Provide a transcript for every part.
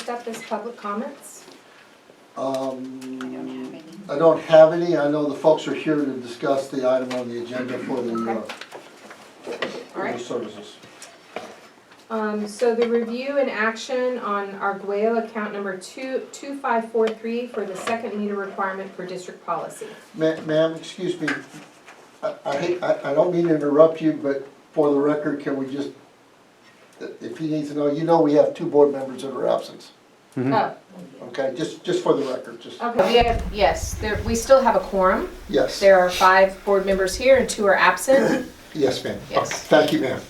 First up is public comments. I don't have any. I know the folks are here to discuss the item on the agenda for the All right. services. So the review and action on Arguello account number 2543 for the second meter requirement for district policy. Ma'am, excuse me. I don't mean to interrupt you, but for the record, can we just, if he needs to know, you know we have 2 board members that are absent. Oh, Okay, just for the record, just, okay. We still have a quorum. yes. There are 5 board members here and 2 are absent. Yes, ma'am. Yes. Okay, thank you, ma'am.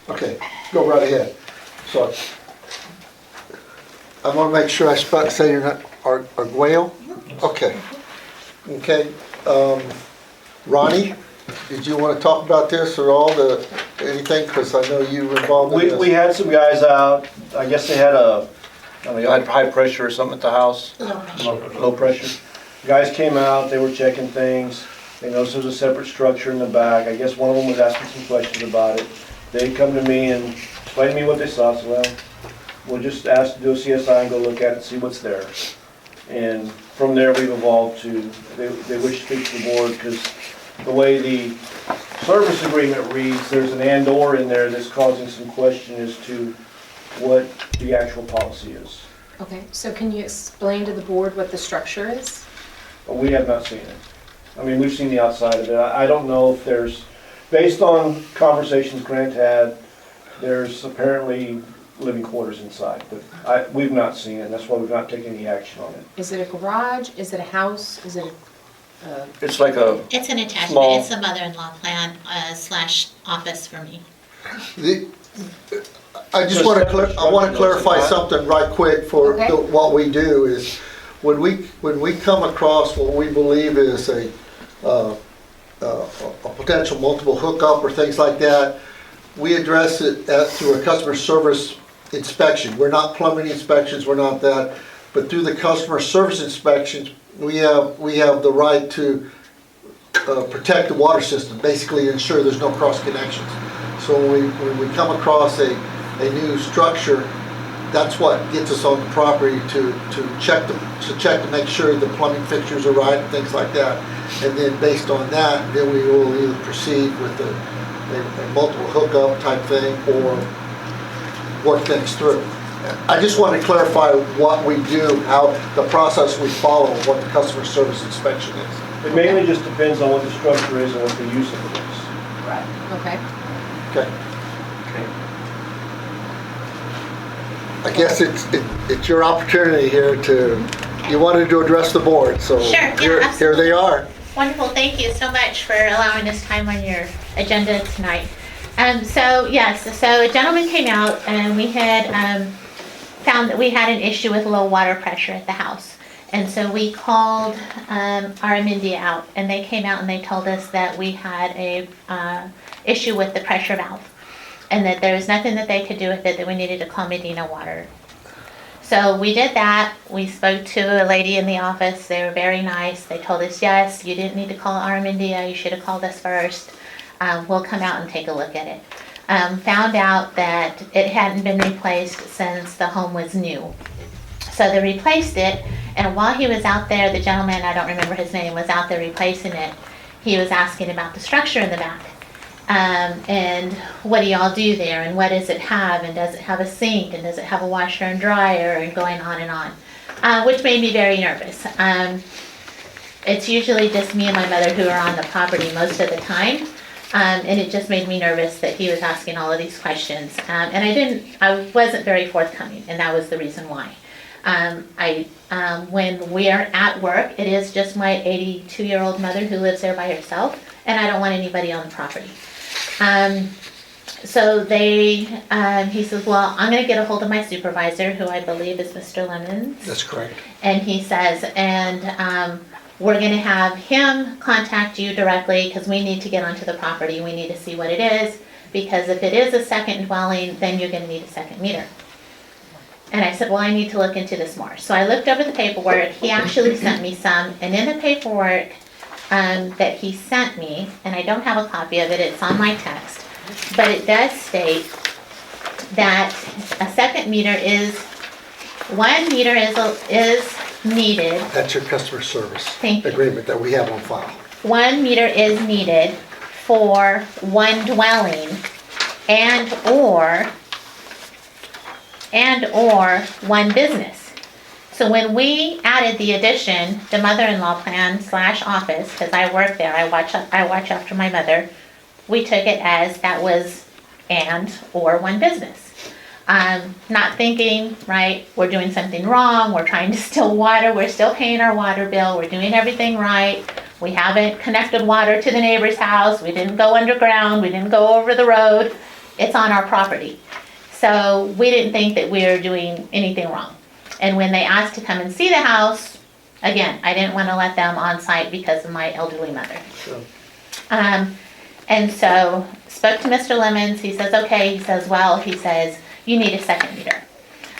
Okay, go right ahead. So, I want to make sure I say you're not Arguello? Okay. Okay, Ronnie, did you want to talk about this or anything? Because I know you were involved in this. We had some guys out, I guess they had had high pressure or something at the house. Low pressure. Guys came out, they were checking things. They noticed there was a separate structure in the back. I guess one of them was asking some questions about it. They come to me and explain to me what they saw. So, well, we'll just ask to do a CSI and go look at it and see what's there. And from there we've evolved to, they wish to speak to the board because the way the service agreement reads, there's an and/or in there that's causing some question as to what the actual policy is. Okay, so can you explain to the board what the structure is? But we have not seen it. I mean, we've seen the outside of it. I don't know if there's, based on conversations Grant had, there's apparently living quarters inside, but we've not seen it. That's why we've not taken any action on it. Is it a garage? Is it a house? Is it a... It's like a It's an attachment, small- it's a mother-in-law plan slash office for me. I just want to clarify something right quick for Okay. what we do is, when we come across what we believe is a potential multiple hookup or things like that, we address it through a customer service inspection. We're not plumbing inspections, we're not that, but through the customer service inspections, we have the right to protect the water system, basically ensure there's no cross connections. So when we come across a new structure, that's what gets us on the property to check to make sure the plumbing fixtures are right and things like that. And then based on that, then we will either proceed with a multiple hookup type thing or work things through. I just want to clarify what we do, how the process we follow, what the customer service inspection is. It mainly just depends on what the structure is and what the use of it is. Right. Okay. Okay. I guess it's your opportunity here you wanted to address the board, so Sure, yeah, here absolutely. they are. Wonderful, thank you so much for allowing us time on your agenda tonight. So a gentleman came out and we had found that we had an issue with low water pressure at the house. And so we called RMD out and they came out and they told us that we had a issue with the pressure valve and that there was nothing that they could do with it, that we needed to call Medina Water. So we did that. We spoke to a lady in the office. They were very nice. They told us, yes, you didn't need to call RMD. You should have called us first. We'll come out and take a look at it. Found out that it hadn't been replaced since the home was new. So they replaced it, and while he was out there, the gentleman, I don't remember his name, was out there replacing it. He was asking about the structure in the back. And what do y'all do there, and what does it have, and does it have a sink, and does it have a washer and dryer, and going on and on, which made me very nervous. It's usually just me and my mother who are on the property most of the time, and it just made me nervous that he was asking all of these questions, and I wasn't very forthcoming, and that was the reason why. When we are at work, it is just my 82-year-old mother who lives there by herself, and I don't want anybody on the property. So he says, well, I'm going to get a hold of my supervisor, who I believe is Mr. Lemons. That's correct. And he says, we're going to have him contact you directly because we need to get onto the property. We need to see what it is, because if it is a second dwelling, then you're going to need a second meter. And I said, well, I need to look into this more. So I looked over the paperwork. He actually sent me some, and in the paperwork that he sent me, and I don't have a copy of it, it's on my text, but it does state that a second meter is 1 meter is needed. That's your customer service Thank you. agreement that we have on file. 1 meter is needed for 1 dwelling and/or 1 business. So when we added the addition, the mother-in-law plan / office, because I work there, I watch after my mother, we took it as that was and/or 1 business. Not thinking, right, we're doing something wrong, we're trying to still water, we're still paying our water bill, we're doing everything right. We haven't connected water to the neighbor's house, we didn't go underground, we didn't go over the road, it's on our property. So we didn't think that we were doing anything wrong. And when they asked to come and see the house, again, I didn't want to let them on site because of my elderly mother. Sure. And so spoke to Mr. Lemons, he says, okay, he says, you need a 2nd meter.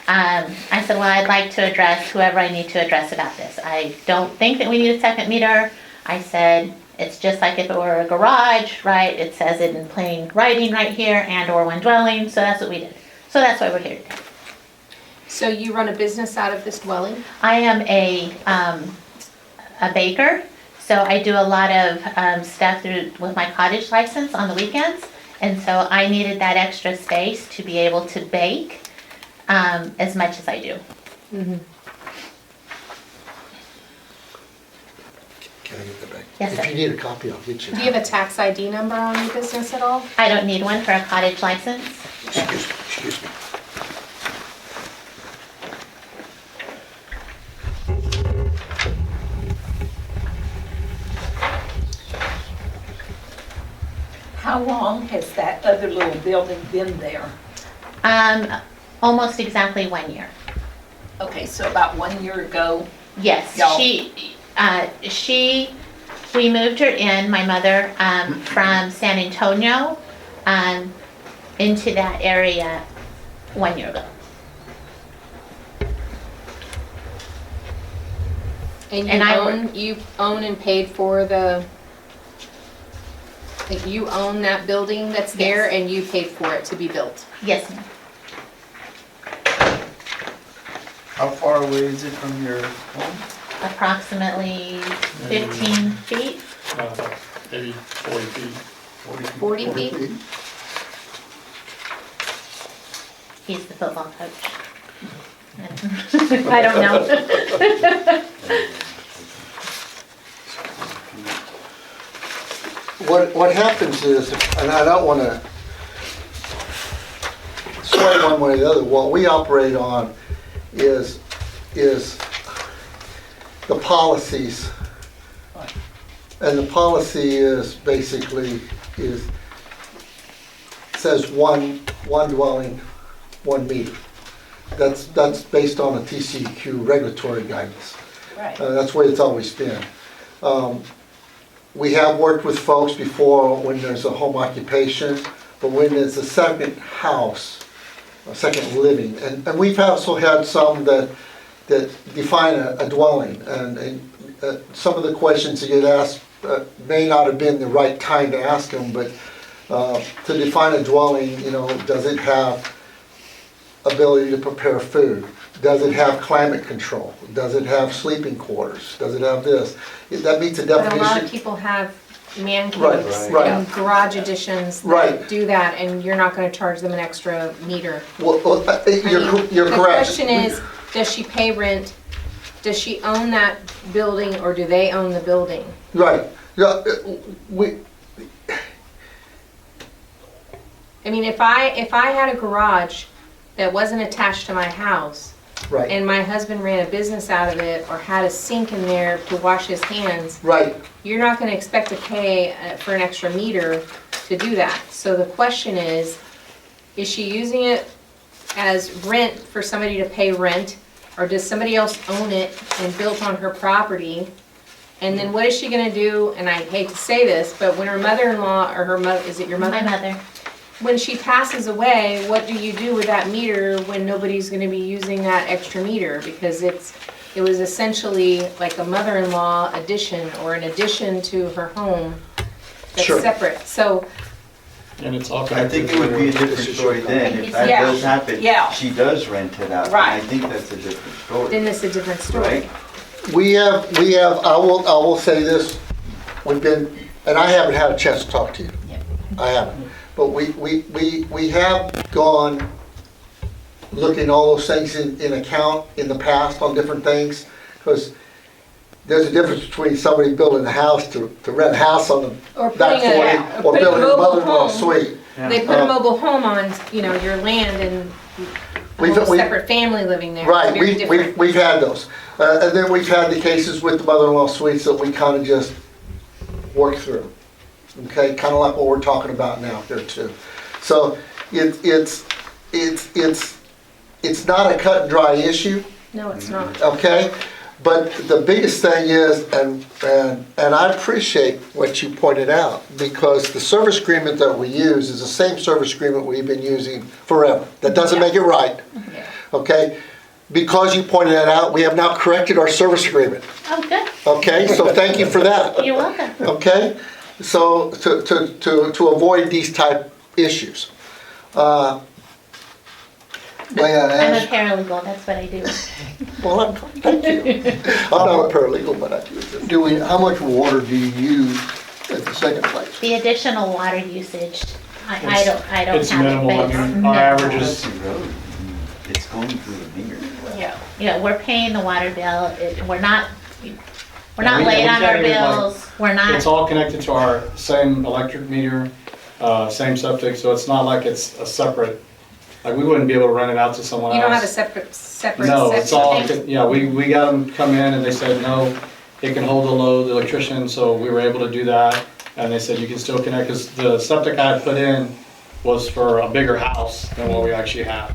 I said, well, I'd like to address whoever I need to address about this. I don't think that we need a 2nd meter. I said, it's just like if it were a garage, right? It says it in plain writing right here, and/or 1 dwelling, so that's what we did. So that's why we're here today. So you run a business out of this dwelling? I am a baker, so I do a lot of stuff with my cottage license on the weekends. And so I needed that extra space to be able to bake as much as I do. Mm-hmm. Can I get the back? Yes, If sir. you need a copy, I'll get you. Do you have a tax ID number on your business at all? I don't need one for a cottage license. Excuse me. How long has that other little building been there? Almost exactly 1 year. Okay, so about 1 year ago. Yes, Y'all- we moved her in, my mother, from San Antonio, into that area 1 year ago. And And you own and paid for like you own that building that's there Yes. and you paid for it to be built? Yes, ma'am. How far away is it from your home? Approximately 15 feet. Maybe 40 feet. 40 feet? He's the football coach. I don't know. What happens is, and I don't want to sway one way or the other, what we operate on is the policies. And the policy is basically, says one dwelling, 1 meter. That's based on a TCEQ regulatory guidance. Right. That's the way it's always been. We have worked with folks before when there's a home occupation, but when it's a second house, a second living, and we've also had some that define a dwelling, and some of the questions that get asked may not have been the right time to ask them, but to define a dwelling, does it have ability to prepare food? Does it have climate control? Does it have sleeping quarters? Does it have this? That meets the But a lot of definition. people have man Right, caves right. and garage additions Right. that do that, and you're not gonna charge them an extra meter. Well, I mean, you're the correct. question is, does she pay rent? Does she own that building, or do they own the building? Right, yeah, I mean, if I had a garage that wasn't attached to my house, right, and my husband ran a business out of it, or had a sink in there to wash his hands, right, you're not gonna expect to pay for an extra meter to do that. So the question is she using it as rent for somebody to pay rent? Or does somebody else own it and built on her property? And then what is she gonna do, and I hate to say this, but when her mother-in-law, or her mother, is it your mother? My mother. When she passes away, what do you do with that meter when nobody's gonna be using that extra meter? Because it was essentially like a mother-in-law addition, or an addition to her home that's Sure. separate. So And it's all I connected. think it would be a to- different story then, if that Yeah. does happen, Yeah. she does rent it out. And Right. I think that's a different story, Then it's a different story. right? We have, I will say this, we've been, and I haven't had a chance to talk to you. I haven't. But we have gone looking all those things in account in the past on different things. Because there's a difference between somebody building a house to rent a house on Or the back putting a- 40, or or putting a building a mobile mother-in-law home. suite. They put a mobile home on, your land and a whole We've- separate family living there. Right, Very we've different. had those. And then we've had the cases with the mother-in-law suites that we kind of just work through. Okay, kind of like what we're talking about now here too. So it's not a cut and dry issue, No, it's not. okay? But the biggest thing is, and I appreciate what you pointed out, because the service agreement that we use is the same service agreement we've been using forever. That doesn't make it right, okay? Because you pointed that out, we have now corrected our service agreement, Oh, good. okay? So thank you for that, You're welcome. okay? So to avoid these type issues. May I I'm a ask? paralegal, that's what I do. Well, thank you. I'm not a paralegal, but I do. How much water do you use at the second place? The additional water usage, I don't have it. It's minimal, I but it's mean, our average minimal. is, That's the road, it's going through the meter. Yeah. Yeah, we're paying the water bill, we're not we- late we on can't our even, like, bills, we're not. it's all connected to our same electric meter, same septic, so it's not like it's a separate, like, we wouldn't be able to rent it out to someone else. You don't have a separate No, it's all, septic. yeah, we got them come in and they said, no, it can hold the load, the electrician, so we were able to do that. And they said you can still connect, because the septic I had put in was for a bigger house than what we actually have.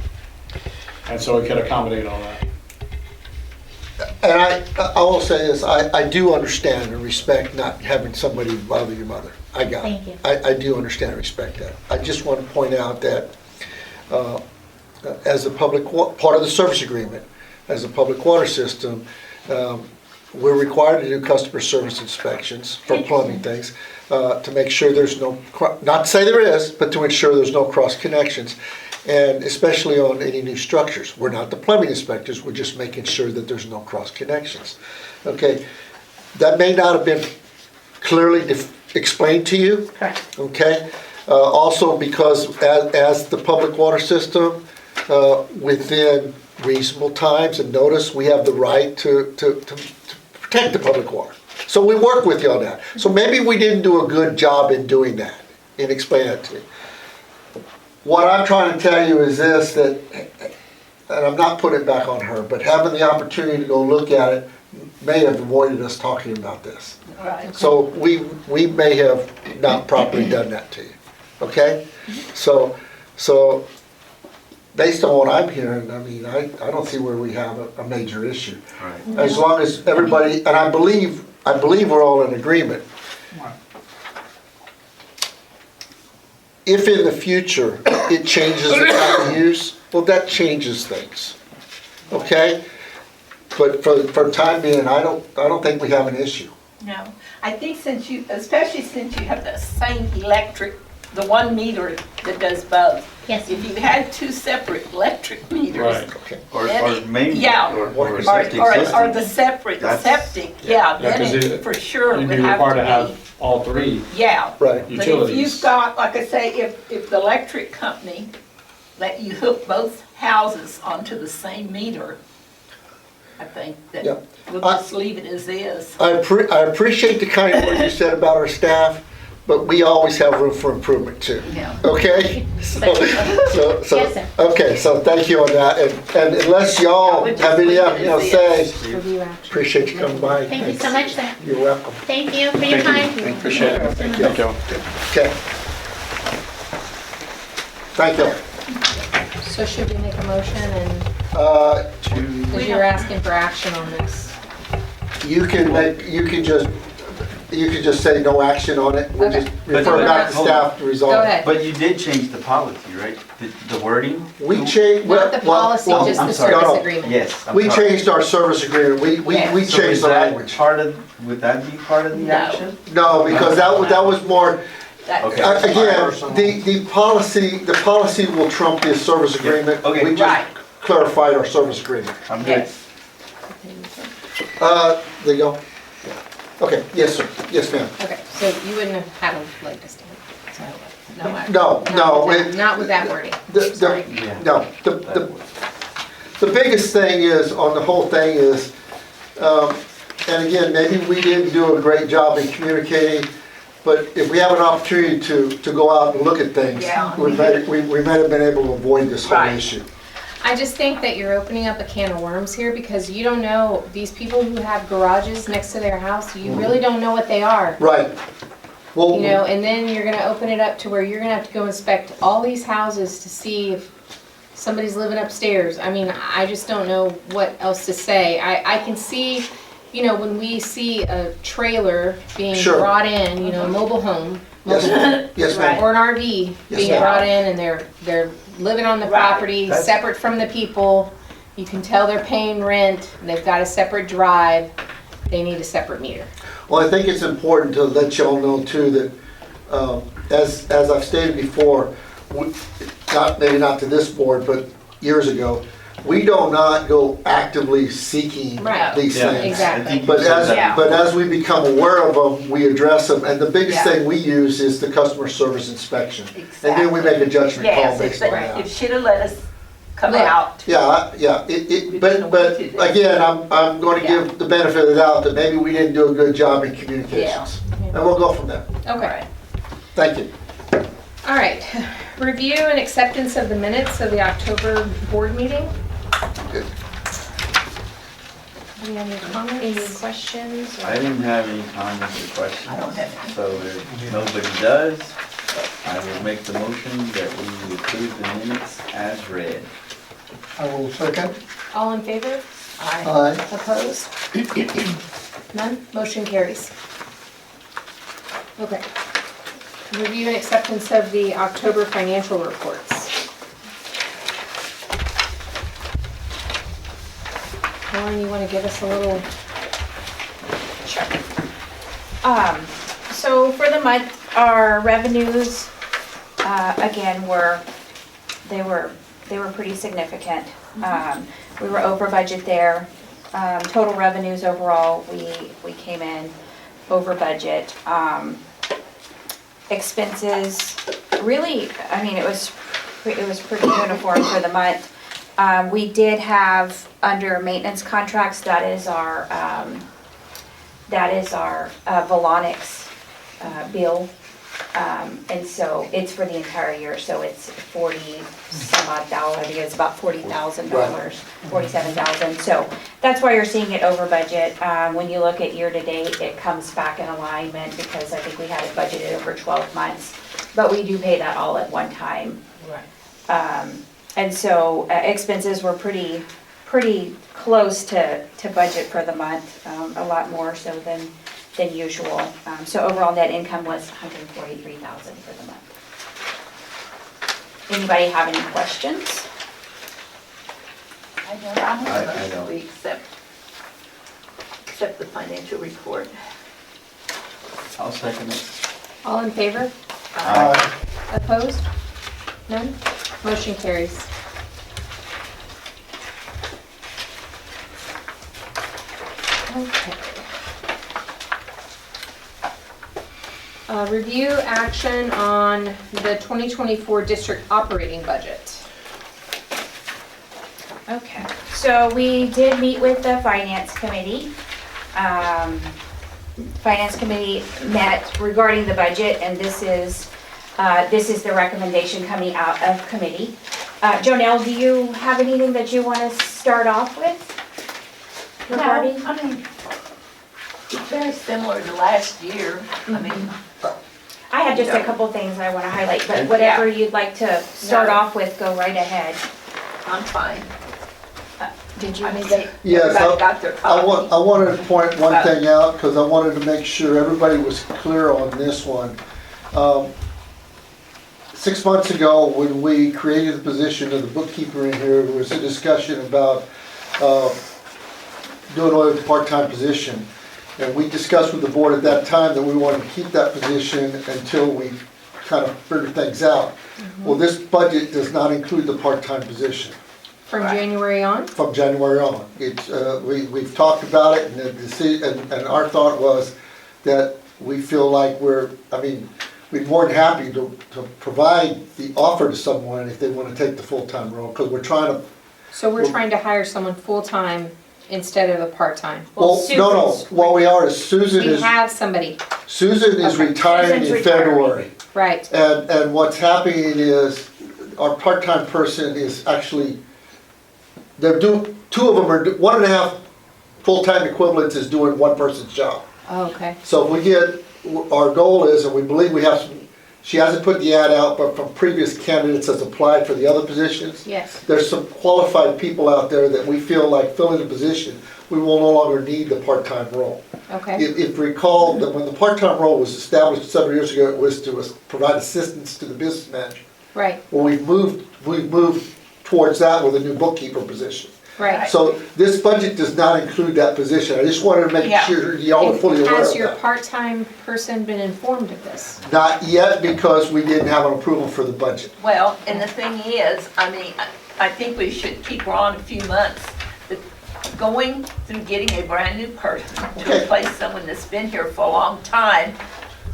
And so it could accommodate all that. And I will say this, I do understand and respect not having somebody bother your mother. I got it. Thank you. I do understand and respect that. I just want to point out that as a part of the service agreement, as a public water system, we're required to do customer service inspections for plumbing things, to make sure there's no, not to say there is, but to ensure there's no cross connections. And especially on any new structures. We're not the plumbing inspectors, we're just making sure that there's no cross connections. Okay, that may not have been clearly explained to you, Correct. okay? Also because as the public water system, within reasonable times and notice, we have the right to protect the public water. So we work with you on that. So maybe we didn't do a good job in doing that, in explaining that to you. What I'm trying to tell you is this, that, and I'm not putting it back on her, but having the opportunity to go look at it may have avoided us talking about this. Right. So we may have not properly done that to you, okay? So based on what I'm hearing, I mean, I don't see where we have a major issue. Right. As long as everybody, and I believe we're all in agreement. If in the future it changes the time of use, well, that changes things, okay? But for the time being, I don't think we have an issue. No, I think especially since you have the same electric, the one meter that does both. Yes. If you had two separate electric meters. Right. Okay. Or then maybe, yeah. or Or septic or system. the separate That's- septic, Yeah, then 'cause it for sure You'd would be have required to to have be, all three yeah. Right. But if utilities. you've got, like I say, if the electric company let you hook both houses onto the same meter, I think that Yeah. we'll just leave it as is. I appreciate the kind words you said about our staff, but we always have room for improvement too. Yeah. Okay? So, Yes, sir. okay, so thank you on that. And unless y'all Yeah, we'll just have any, leave it as say, is. Review action. appreciate you coming by. Thank you so much, sir. You're welcome. Thank you for your time. Appreciate it. Thank you. Thank you. Okay. Thank you. So should we make a motion and, To, because you're asking for action on this? you can just say no action on it. We'll Okay. just refer back to staff to resolve. Go ahead. But you did change the policy, right? The wording? We changed. Not the policy, well, just I'm the sorry. service No, no. agreement. Yes. I'm We sorry. changed our service agreement. We Yeah. So changed is the that language. would that be part of the No. action? No, because that was more, That- Okay. Again, the policy will trump the service agreement. Okay. We Right. just clarified our service agreement. I'm good. Yes. There you go. Okay, yes, sir. Yes, ma'am. Okay, so you wouldn't have had a leg to stand. So, no, No, not with that wording. The- Sorry. Yeah. No, the biggest thing is, on the whole thing is, and again, maybe we didn't do a great job in communicating, but if we have an opportunity to go out and look at things, Yeah. we might have been able to avoid this whole Right. issue. I just think that you're opening up a can of worms here because you don't know, these people who have garages next to their house, you really don't know what they are. Right. Well, You know, and then you're gonna open it up to where you're gonna have to go inspect all these houses to see if somebody's living upstairs. I mean, I just don't know what else to say. I can see, you know, when we see a trailer being Sure. brought in, you know, a mobile home. yes, ma'am. Yes, ma'am. Or an RV Yes, being ma'am. brought in and they're living on the Right. property, That's- separate from the people. You can tell they're paying rent, they've got a separate drive, they need a separate meter. Well, I think it's important to let y'all know too that, as I've stated before, maybe not to this board, but years ago, we do not go actively seeking Right. these Yeah. things. Exactly. I think you But said as, that. but as we become aware of them, we address them, and the biggest Yeah. thing we use is the customer service inspection. And then we make a judgment call Yes, based if, on that. if she'd have let us come Look. out. Yeah, but again, I'm going to give the benefit of the doubt that maybe we didn't do a good job in communications. And we'll go from there. Okay, Thank you. all right. Review and acceptance of the minutes of the October board meeting. Good. Do you have any comments, any questions? or- I didn't have any comments or questions. I don't have any. So if nobody does, I will make the motion that we approve the minutes as read. I will second. All in favor? Aye. Opposed? None? Motion carries. Okay. Review and acceptance of the October financial reports. Lauren, you want to give us a little? Sure. So for the month, our revenues, again, they were pretty significant. We were over budget there. Total revenues overall, we came in over budget. Expenses, really, I mean, it was pretty uniform for the month. We did have, under maintenance contracts, that is our Volonix bill. And so it's for the entire year, so it's 40 some odd dollars, I think it's about $40,000, $47,000. So that's why you're seeing it over budget. When you look at year to date, it comes back in alignment because I think we had it budgeted over 12 months. But we do pay that all at one time. Right. And so expenses were pretty close to budget for the month, a lot more so than usual. So overall net income was $143,000 for the month. Anybody have any questions? I don't, I'm I gonna don't. we accept the financial report. I'll second it. All in favor? Aye. Opposed? None? Motion carries. Okay. Review action on the 2024 district operating budget. Okay, so we did meet with the finance committee. Finance committee met regarding the budget, and this is the recommendation coming out of committee. Jonelle, do you have anything that you want to start off with? Regarding? No, I mean, it's very similar to last year. I mean, I have just a couple things I want to highlight, but whatever you'd like to start No. off with, go right ahead. I'm fine. Did you? I mean, they, Yes, everybody got their I copy. wanted to point one thing out, because I wanted to make sure everybody was clear on this one. 6 months ago, when we created the position of the bookkeeper in here, there was a discussion about doing away with the part-time position. And we discussed with the board at that time that we wanted to keep that position until we kind of figure things out. Well, this budget does not include the part-time position From January on? from January on. It's, we've talked about it, and the decision, and our thought was that we feel like we're more than happy to provide the offer to someone if they want to take the full-time role, because we're trying to. So we're trying to hire someone full-time instead of a part-time. Well, no, what we are is Susan We is have somebody, retiring Susan's in retiring. February. right. And what's happening is, our part-time person is actually, two of them are, 1.5 full-time equivalents is doing one person's job. Oh, okay. So if we get, our goal is, and we believe we have some, she hasn't put the ad out, but from previous candidates has applied for the other positions. Yes. There's some qualified people out there that we feel like filling the position, we will no longer need the part-time role. Okay. If you recall, that when the part-time role was established several years ago, it was to provide assistance to the business manager. Right, Well, we've moved towards that with a new bookkeeper position. right. So this budget does not include that position. I just wanted to make Yeah. sure y'all are fully aware Has of your that. part-time person been informed of this? Not yet, because we didn't have an approval for the budget. Well, and the thing is, I think we should keep her on a few months. But going through getting a brand new person to Okay. replace someone that's been here for a long time,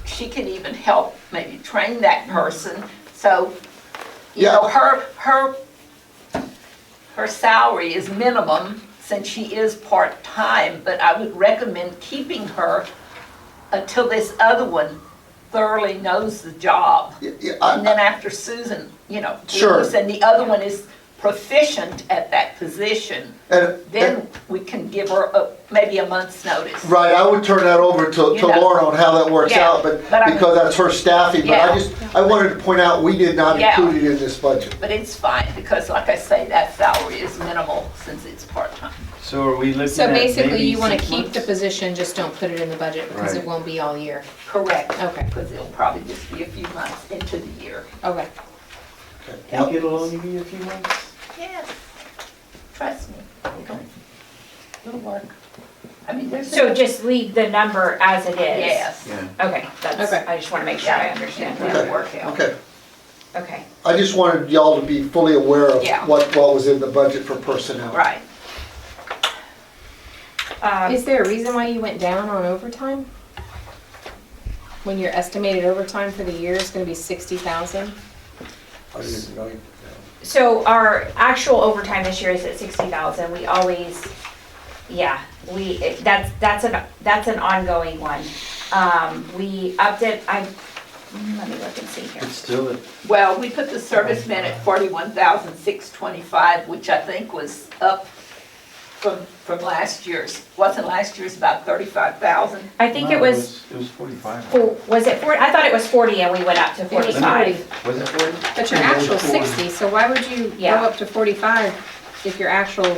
she can even help maybe train that person. So, you know, her salary is minimum since she is part-time, but I would recommend keeping her until this other one thoroughly knows the job. And then after Susan, Sure. leaves and the other one is proficient at that position, then we can give her maybe a month's notice. Right, I would turn that over to You know. Lauren on how that works Yeah, out, but but because that's her staffing, but Yeah. I wanted to point out, we did not Yeah. include it in this budget. But it's fine, because like I say, that salary is minimal since it's part-time. So are we looking So at basically, maybe you want to 6 keep the months? position, just don't put it in the budget because it Right. won't be all year. Correct. Okay. Because it'll probably just be a few months into the year. Okay. Think it'll only be a few months? Yes, trust me. It'll work. There's. So just leave the number as it is? Yes. Yeah. Okay, Okay. I just wanna make sure I understand that. It'll work out. Okay, Okay. I just wanted y'all to be fully aware of Yeah. what was in the budget for personnel. Right. Is there a reason why you went down on overtime? When your estimated overtime for the year is going to be 60,000? I didn't know you- So our actual overtime this year is at 60,000. We always, that's an ongoing one. We upped it, let me look and see here. It's still at, Well, we put the servicemen at 41,625, which I think was up from last year's. Wasn't last year's about 35,000? I think no, it was, it was 45. was it 40? I thought it was 40 and we went up to It was 45. 40. Was it 40? But your actual 60, so why would you go Yeah. up to 45 if your actual,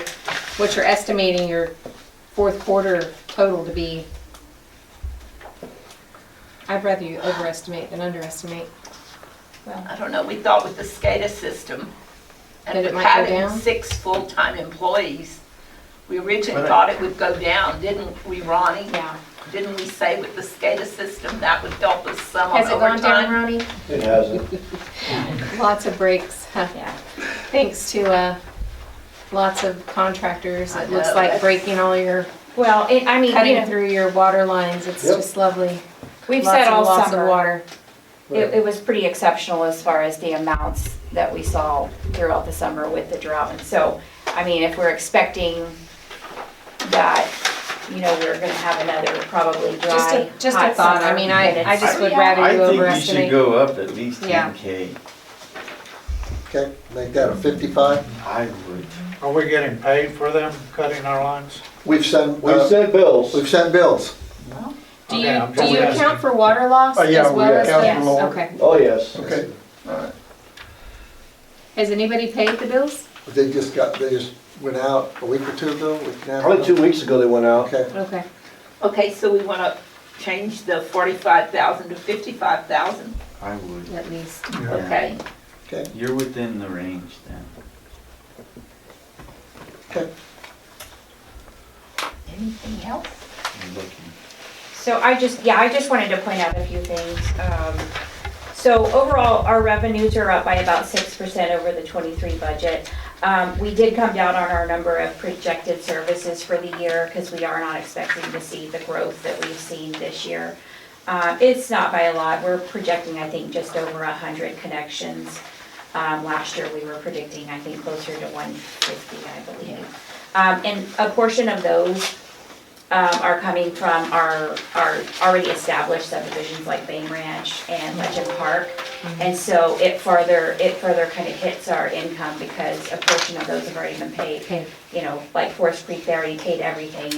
what you're estimating your fourth quarter total to be? I'd rather you overestimate than underestimate. I don't know, we thought with the SCADA system That and it with might go having down? 6 full-time employees, we originally But thought it would go down, didn't we, Ronnie? Yeah. Didn't we say with the SCADA system, that would help us some on Has it gone down, overtime? Ronnie? It hasn't. Lots of breaks, Yeah. thanks to lots of contractors. I It looks know, like that's- breaking all your, Well, cutting through your water lines. It's Yep. just lovely. we've Lots said and all lots of summer. water. It was pretty exceptional as far as the amounts that we saw throughout the summer with the drought. And so, if we're expecting that, we're gonna have another probably dry, Just a hot thought. summer, I then it's- just would Yeah. rather I you think you should overestimate. go up at least Yeah. 10K. Okay, make that a 55. I would. Are we getting paid for them cutting our lines? We've sent, We've sent bills. we've sent bills. Do Okay, you, I'm do just you asking. account for water loss Oh, yeah, as we well as account the? for water. Okay. Oh, yes. Okay. Has anybody paid the bills? They just went out a week or two ago, week and a half Probably ago. 2 weeks ago they went out. Okay, Okay. Okay, so we want to change the 45,000 to 55,000, I would. At least. okay? okay, You're within the range then. okay. Anything else? You're looking. So I just wanted to point out a few things. So overall, our revenues are up by about 6% over the '23 budget. We did come down on our number of projected services for the year because we are not expecting to see the growth that we've seen this year. It's not by a lot. We're projecting, I think, just over 100 connections. Last year, we were predicting, I think, closer to 150, I believe. And a portion of those are coming from our already established subdivisions like Bain Ranch and Legend Park. And so it further kind of hits our income because a portion of those have already been paid. Okay. You know, like Forest Creek, they already paid everything,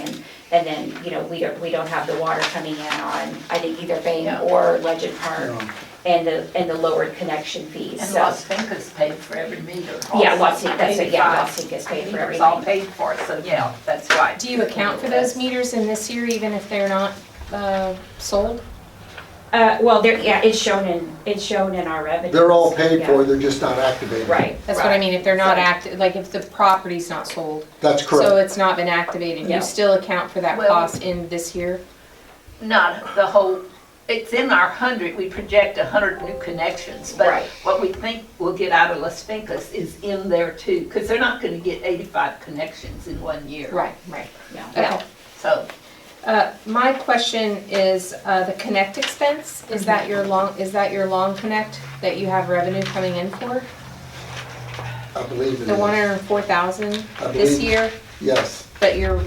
and then, you know, we don't have the water coming in on, I think, either Bain or Legend Park, and the lowered connection fees, And so. Las Vegas paid for every meter. Yeah, also. Las Vegas, so yeah, 85 Las Vegas paid for meters all everything. paid for, so yeah, that's right. Do you account for those meters in this year, even if they're not sold? Well, it's shown in our revenues. They're all paid for, Yeah. they're just not activated. Right. That's what I right. mean, if they're not So- active, like if the property's not sold, That's so correct. it's not been activated, Yeah. you still account for that Well- cost in this year? Not the whole, it's in our 100, we project 100 new connections, but Right. what we think we'll get out of Las Vegas is in there too, because they're not gonna get 85 connections in 1 year. Right. Yeah. Okay. So, My question is, the connect expense, is that your long connect that you have revenue coming in for? I believe it The is. 104,000 I this believe- year, Yes. but you're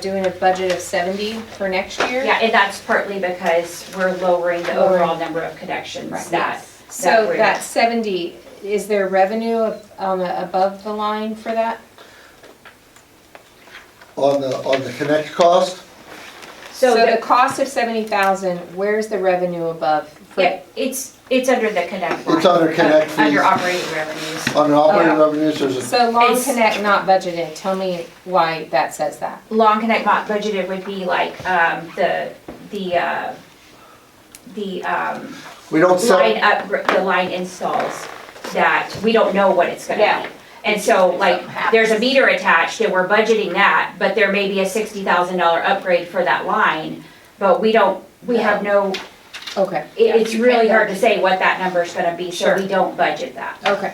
doing a budget of 70 for next year? Yeah, and that's partly because we're lowering the overall number of connections Right. that. So we're- that 70, is there revenue above the line for that? On the connect cost, So the the- cost of 70,000, where's the revenue above? for- Yeah, it's under the connect line. It's under connect fees. Under operating revenues. on the operating Yeah. revenues, there's a, So long It's- connect not budgeted, tell me why that says that. Long connect not budgeted would be like, the we don't sell, the line installs that we don't know what it's gonna Yeah. be. And so like, Something happens. there's a meter attached and we're budgeting that, but there may be a $60,000 upgrade for that line, but we have no, Okay, it's really hard to say what that number's gonna be, so Sure. we don't budget that. okay.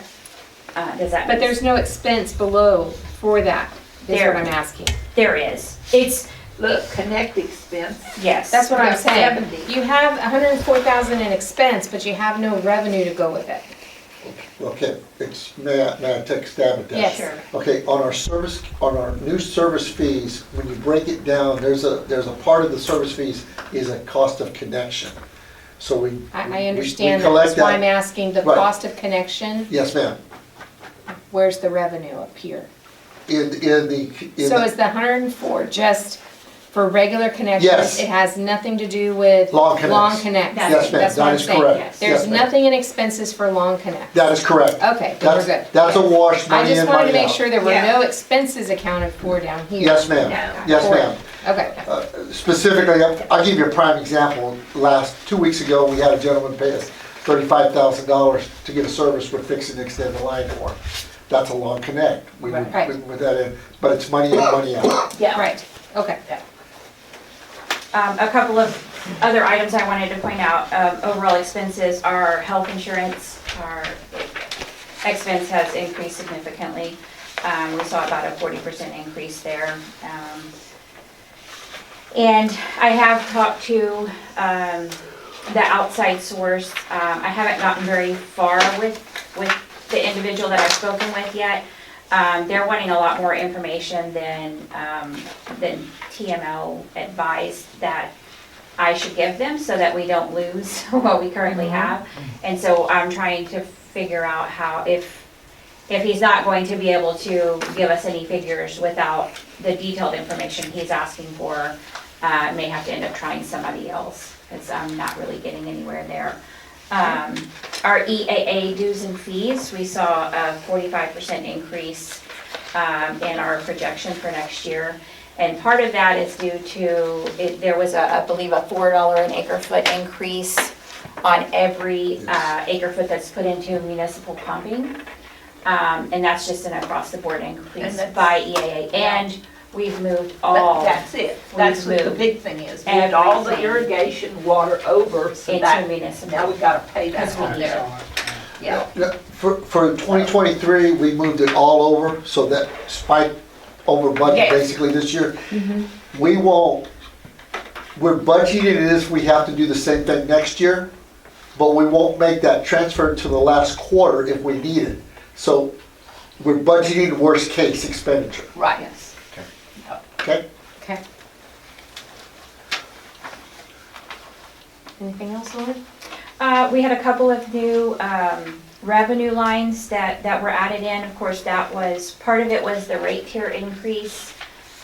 Does that But make there's no expense below for that, is There. what I'm asking. There is. It's, look, connect expense, yes. That's what I'm About saying. 70. You have 104,000 in expense, but you have no revenue to go with it. okay, may I take a stab at that? Yes. Sure. Okay, on our new service fees, when you break it down, there's a part of the service fees is a cost of connection. So we. I we understand that, collect that's why I'm asking the Right. cost of connection, Yes, ma'am. where's the revenue up here? In So is the 104 just for regular connections? Yes. It has nothing to do with Long connects. long connects? Yes, ma'am, That's what that I'm is saying. correct. Yes. There's Yes, ma'am. nothing in expenses for long connects? That is correct. Okay, then we're good. That's a wash, I money just in, wanted to money make out. sure there were Yeah. no expenses accounted for down here. Yes, ma'am. No. Yes, For it. ma'am. Okay, Specifically, I'll give you a prime example. 2 weeks ago, we had a gentleman pay us $35,000 to get a service we're fixing to extend the line for. That's a long connect. We would Right. put that in, but it's money in, money out. yeah. right, okay. A couple of other items I wanted to point out, overall expenses, our health insurance, our expense has increased significantly. We saw about a 40% increase there. And I have talked to the outside source. I haven't gotten very far with the individual that I've spoken with yet. They're wanting a lot more information than TML advised that I should give them so that we don't lose what we currently have. And so I'm trying to figure out how, if he's not going to be able to give us any figures without the detailed information he's asking for, may have to end up trying somebody else, because I'm not really getting anywhere there. Our EAA dues and fees, we saw a 45% increase in our projection for next year. And part of that is due to, there was I believe a $4 an acre foot increase on every acre foot that's put into municipal pumping. And that's just an across the board increase And that's- by EAA. And we've moved But all. that's it, that's what the moved. big thing is, just moved all the Everything. irrigation water over, so Into that, municipal. now we gotta pay that Because we on need there. Yeah, For 2023, we moved it all over, so that spiked over budget Yes. basically this year. We won't, we're budgeting it as we have to do the same thing next year, but we won't make that transfer to the last quarter if we need it. So we're budgeting worst case expenditure, right. Yes. okay? Okay. Anything else, Lauren? We had a couple of new revenue lines that were added in. Of course, that was, part of it was the rate tier increase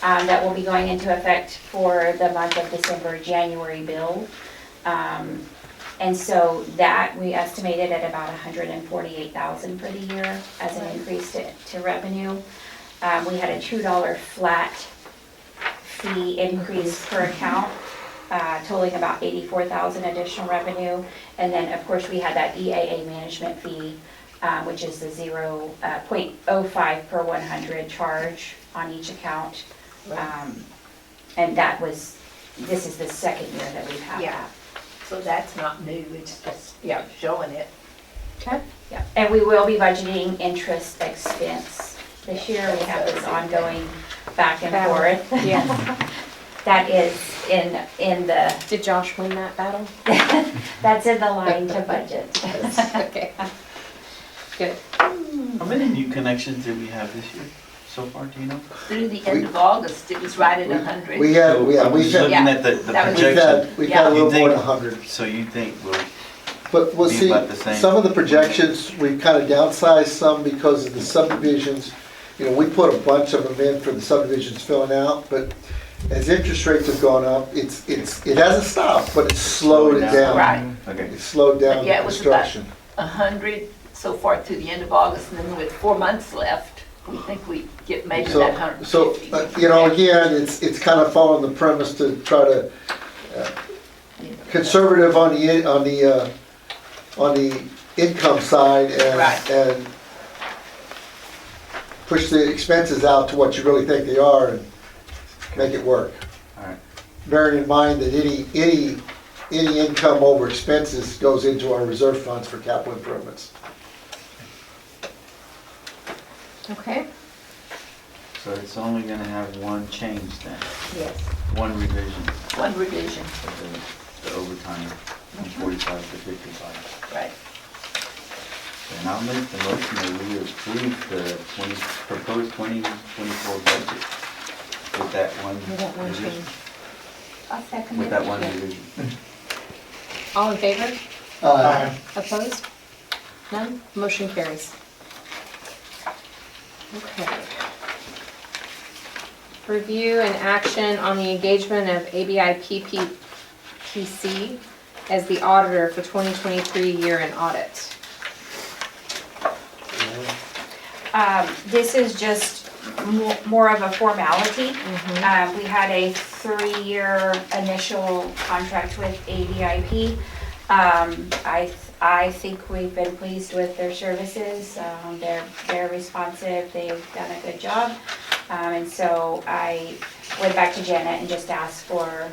that will be going into effect for the month of December, January bill. And so that we estimated at about $148,000 for the year as an increase to revenue. We had a $2 flat fee increase per account, totaling about $84,000 additional revenue. And then, of course, we had that EAA management fee, which is the 0.05 per 100 charge on each account. And that was, this is the second year that we've had Yeah. that. So that's not new, it's just, yeah, showing it. Okay. Yeah, and we will be budgeting interest expense this year. We have this ongoing back and Battle. forth. Yeah. That is in the, Did Josh win that battle? that's in the line to budget. Okay. Good. How many new connections did we have this year so far, do you know? Through the end of August, it was right at 100. We had, So yeah, I'm we've just had, looking Yeah, at the that was- projection. we've had a You little more than think- 100. So you think we'll, But we'll Be see, about the same. some of the projections, we've kind of downsized some because of the subdivisions. You know, we put a bunch of them in for the subdivisions filling out, but as interest rates have gone up, it hasn't stopped, but it's slowed it Slowed down. Right. okay. It's slowed down But yeah, the it was about- construction. 100 so far through the end of August, and then with 4 months left, we think we get maybe that So, 150. you know, again, it's kind of following the premise to try to, conservative on the income side Right. and push the expenses out to what you really think they are and make it work. All right. Bearing in mind that any income over expenses goes into our reserve funds for capital improvements. Okay. So it's only gonna have one change then, Yes, one revision one revision, of the overtime from 45 to 55. right. And I'll make the motion that we approve the proposed 2024 budget with that one With that one revision. change. I'll second it. With that one Yeah. revision. All in favor? Opposed? None? Motion carries. Okay. Review and action on the engagement of ABI PPPC as the auditor for 2023 year-end audit. This is just more of a formality. We had a 3-year initial contract with ADIP. I think we've been pleased with their services. They're responsive, they've done a good job. And so I went back to Janet and just asked for,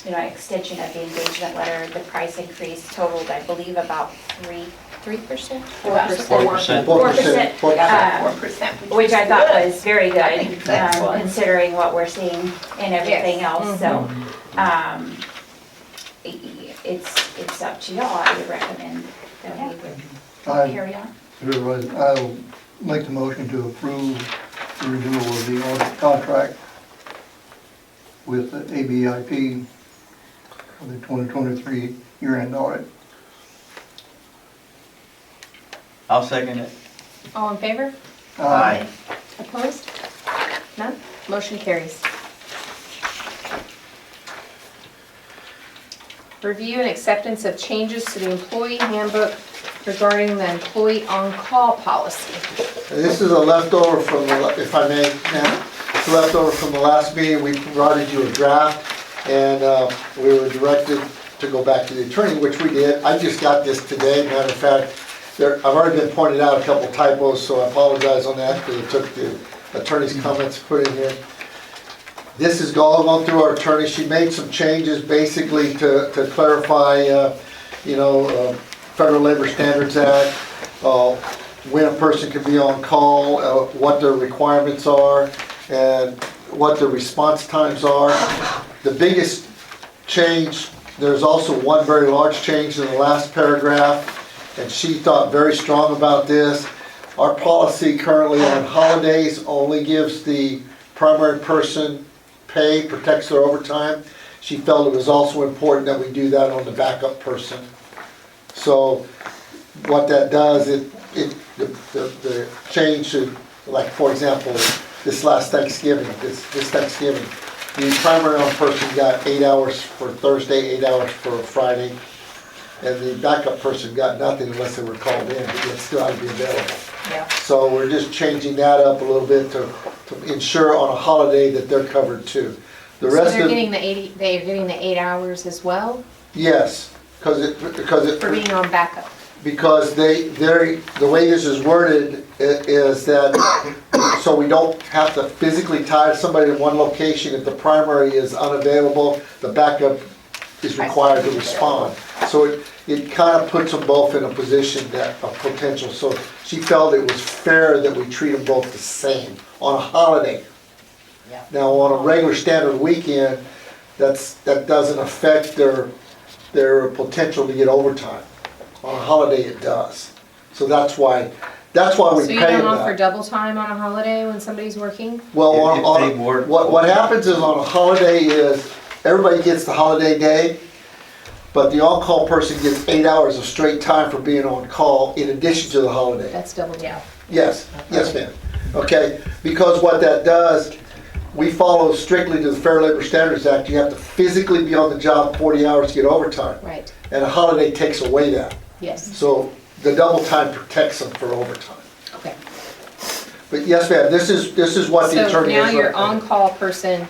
extension of the engagement letter. The price increase totaled, I believe, about 3%? 4%. 4%. 4%. 4%. Which I thought good. was very I think good, that's excellent. considering what we're seeing and everything else, so, it's up to y'all, I would recommend that we would carry on. I'll make the motion to approve the renewal of the audit contract with the ABIP for the 2023 year-end audit. I'll second it. All in favor? Aye. Opposed? None? Motion carries. Review and acceptance of changes to the employee handbook regarding the employee on-call policy. This is a leftover from if I may, Matt, it's a leftover from the last meeting. We provided you a draft, and we were directed to go back to the attorney, which we did. I just got this today. Matter of fact, I've already been pointed out a couple typos, so I apologize on that because it took the attorney's comments to put in here. This has all gone through our attorney. She made some changes basically to clarify, Federal Labor Standards Act, when a person can be on call, what their requirements are, and what the response times are. The biggest change, there's also one very large change in the last paragraph, and she thought very strong about this. Our policy currently on holidays only gives the primary person pay, protects their overtime. She felt it was also important that we do that on the backup person. So what that does, the change to, like, for example, this Thanksgiving, the primary person got 8 hours for Thursday, 8 hours for Friday, and the backup person got nothing unless they were called in, but yet still had to be available. Yeah. So we're just changing that up a little bit to ensure on a holiday that they're covered too. The So rest they're of, getting they're getting the 8 hours as well yes, because for being on backup? because the way this is worded is that, so we don't have to physically tie somebody in one location. If the primary is unavailable, the backup is required to respond. So it kind of puts them both in a position of potential. So she felt it was fair that we treat them both the same on a holiday. Yeah. Now, on a regular standard weekend, that doesn't affect their potential to get overtime. On a holiday, it does. So that's why we So pay you them don't offer that. double time on a holiday when somebody's working? Well, If they work- what happens is on a holiday is, everybody gets the holiday day, but the on-call person gets 8 hours of straight time for being on call in addition to the holiday. That's double time. Yes, yes ma'am. Okay, because what that does, we follow strictly to the Fair Labor Standards Act. You have to physically be on the job 40 hours to get overtime. Right, And a holiday takes away that. yes, So the double time protects them for overtime. okay. But yes ma'am, this is what the So attorney now has your recommended. on-call person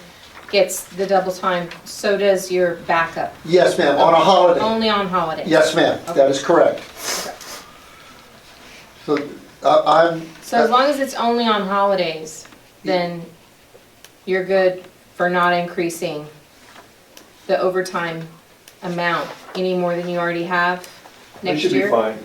gets the double time, so does your backup? Yes ma'am, on a holiday. Only on holidays? Yes ma'am, Okay. that is correct. So I'm, So as long as it's only on holidays, then you're good for not increasing the overtime amount any more than you already have It next should be year? fine.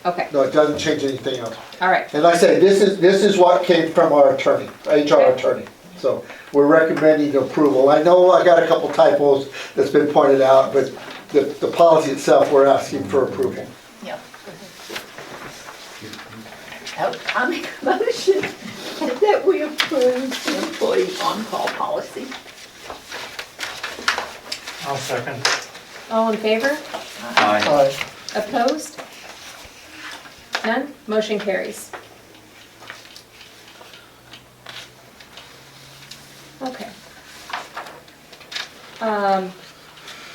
Okay, no, it doesn't change anything else. all right. And like I say, this is what came from our attorney, HR attorney. So we're recommending approval. I know I got a couple typos that's been pointed out, but the policy itself, we're asking for approval. Yeah. I make a motion that we approve the employee on-call policy. I'll second. All in favor? Aye. Opposed? None? Motion carries. Okay.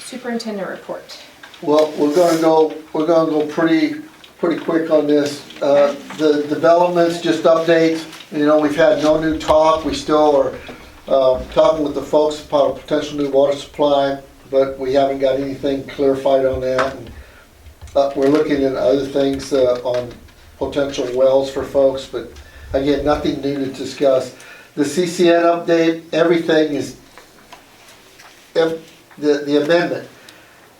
Superintendent report. Well, we're gonna go pretty quick on this. The developments, just updates, we've had no new talk. We still are talking with the folks about a potential new water supply, but we haven't got anything clarified on that. And, we're looking at other things on potential wells for folks, but again, nothing new to discuss. The CCN update, everything is, the amendment,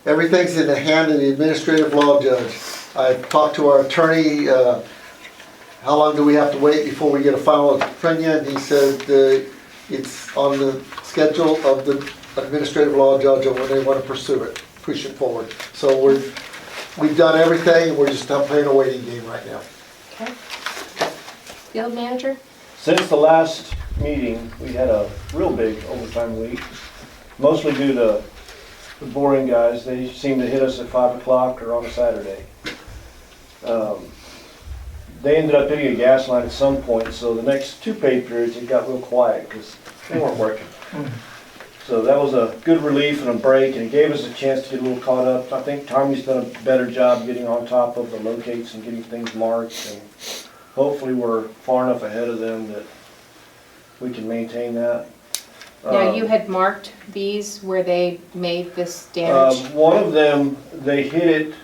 everything's in the hand of the administrative law judge. I've talked to our attorney, how long do we have to wait before we get a final opinion? He said it's on the schedule of the administrative law judge on when they want to pursue it, push it forward. So we've done everything, we're just not playing a waiting game right now. Okay. Field manager? Since the last meeting, we had a real big overtime week, mostly due to the boring guys. They seem to hit us at 5 o'clock or on a Saturday. They ended up hitting a gas line at some point, so the next 2 pay periods, it got real quiet because they weren't working. So that was a good relief and a break, and it gave us a chance to get a little caught up. I think Tommy's done a better job getting on top of the locates and getting things marked, and hopefully we're far enough ahead of them that we can maintain that. Now, you had marked these where they made this damage? One of them, they hit it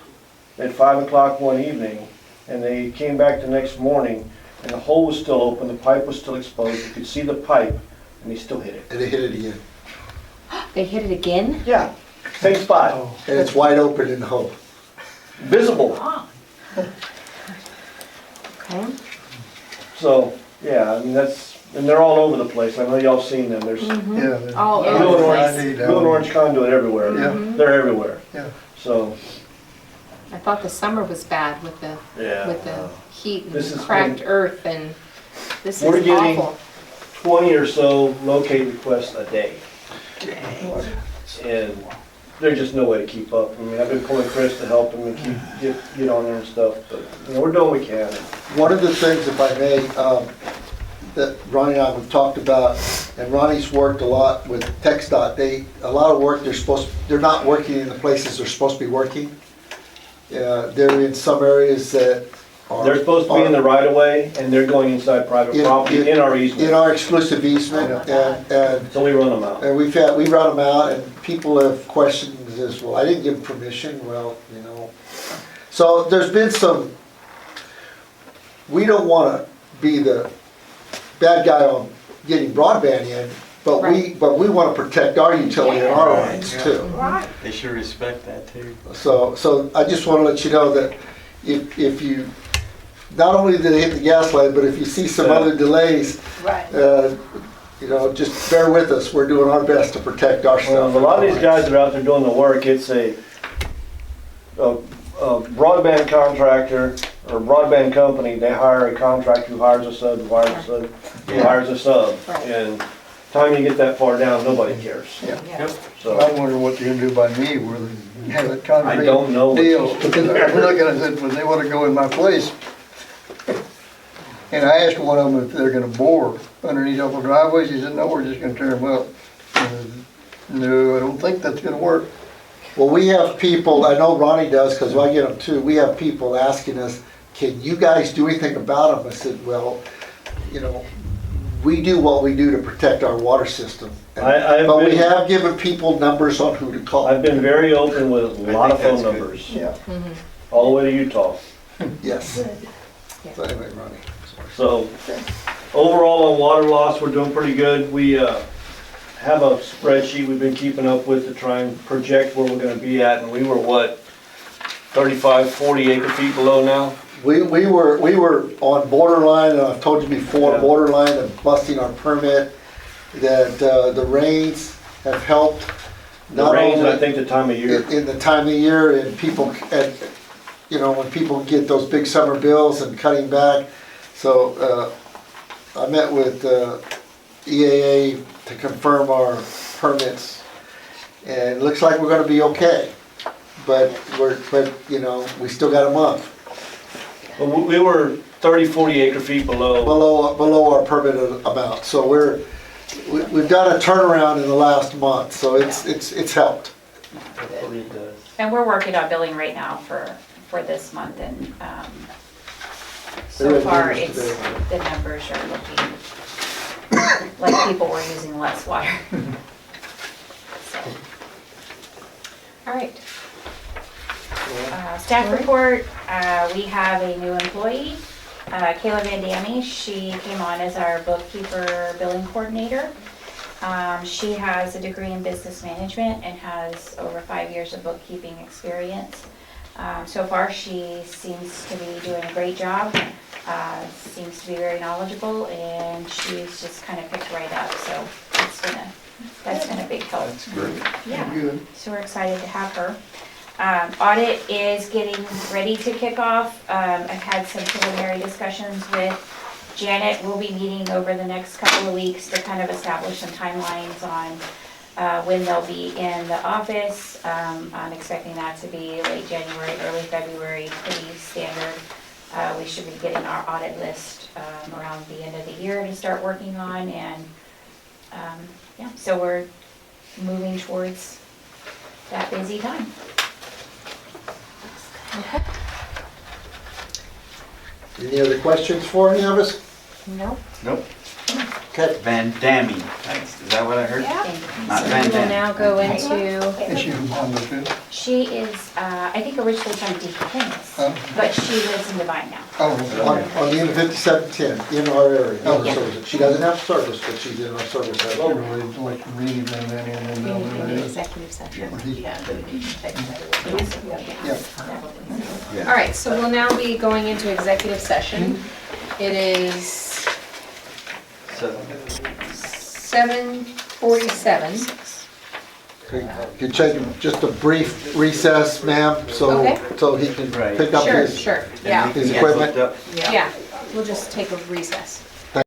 at 5 o'clock one evening, and they came back the next morning, and the hole was still open, the pipe was still exposed, you could see the pipe, and he still hit it. And they hit it again. They hit it again? Yeah, same spot, And it's wide open in the hole. visible. Okay. So, yeah, I mean, and they're all over the place. I know y'all seen them. There's Yeah. All blue over and the orange, place. blue and orange conduit everywhere. Yeah. They're everywhere. Yeah. So, I thought the summer was bad with the yeah. heat This and is cracked earth, and this We're is getting- awful. 20 or so locate requests a day. And there's just no way to keep up. I mean, I've been pulling Chris to help him and get on there and stuff, but, you know, we're doing what we can. One of the things, if I may, that Ronnie and I have talked about, and Ronnie's worked a lot with TxDOT, a lot of work, they're not working in the places they're supposed to be working. They're in some areas that are. They're supposed to be in the right of way, and they're going inside private property in our In easement. our exclusive easement, and So we run them out. we run them out, and people have questioned this, well, I didn't give permission, well, you know. So there's been some, we don't wanna be the bad guy on getting broadband in, but we wanna protect our utility and our rights too. Right. They should respect that too. So I just wanna let you know that if you, not only did they hit the gas line, but if you see some other delays, Right. you know, just bear with us, we're doing our best to protect our Well, stuff. a lot of these guys that are out there doing the work, it's a broadband contractor or broadband company, they hire a contractor who hires a sub, who hires a sub, who hires a sub. Right. And time you get that far down, nobody cares. Yeah. So, I wonder what they're gonna do by me, where they have that concrete I don't know what deal. he's doing there. I'm looking at it, well, they wanna go in my place. And I asked one of them if they're gonna bore underneath all the driveways, he said, no, we're just gonna tear them up. No, I don't think that's gonna work. Well, we have people, I know Ronnie does, because I get them too, we have people asking us, can you guys do anything about them? I said, well, you know, we do what we do to protect our water system. I've But we been- have given people numbers on who to call. I've been very open with a lot of phone that's good. numbers, Yeah. all the way to Utah. Yes. So anyway, Ronnie. So, overall on water loss, we're doing pretty good. We have a spreadsheet we've been keeping up with to try and project where we're gonna be at, and we were what, 35, 40 acre feet below now? We were on borderline, and I've told you before, Yeah. borderline of busting our permit, that the rains have helped. The Not rains, only I think the time of year. in the time of year, and people, and, you know, when people get those big summer bills and cutting back. So, I met with EAA to confirm our permits, and it looks like we're gonna be okay. But you know, we still got a month But we were 30, 40 acre feet below. below our permitted amount. So we've done a turnaround in the last month, so it's helped. And we're working on billing right now for this month, and so They're far, in it's, today. the numbers are looking like people were using less water. So, all right. Staff report, we have a new employee, Kayla Van Damme. She came on as our bookkeeper billing coordinator. She has a degree in business management and has over 5 years of bookkeeping experience. So far, she seems to be doing a great job, seems to be very knowledgeable, and she's just kind of picked right up, so that's been a big help. That's great. Yeah, Good. so we're excited to have her. Audit is getting ready to kick off. I've had some preliminary discussions with Janet. We'll be meeting over the next couple of weeks to kind of establish some timelines on when they'll be in the office. I'm expecting that to be late January, early February, pretty standard. We should be getting our audit list around the end of the year to start working on, and yeah, so we're moving towards that busy time. Any other questions for any of us? No? Nope. Okay. Van Damme, is that what I heard? Not So Van We will Damme. now go into, Is she from Honda too? She is, I think originally from Deaconess, but she lives in Divine now. Oh, On the M5710, in our area, in our Yeah. service. She doesn't have service, but she's in our service she area. really like to read and then in they'll the do it. executive session. Or he- Yeah. All right, so we'll now be going into executive session. It is So, 7:47. Could take just a brief recess, ma'am, Okay. so he can Right. pick up Sure, his sure, yeah, his Get equipment. hooked up. yeah. We'll just take a recess.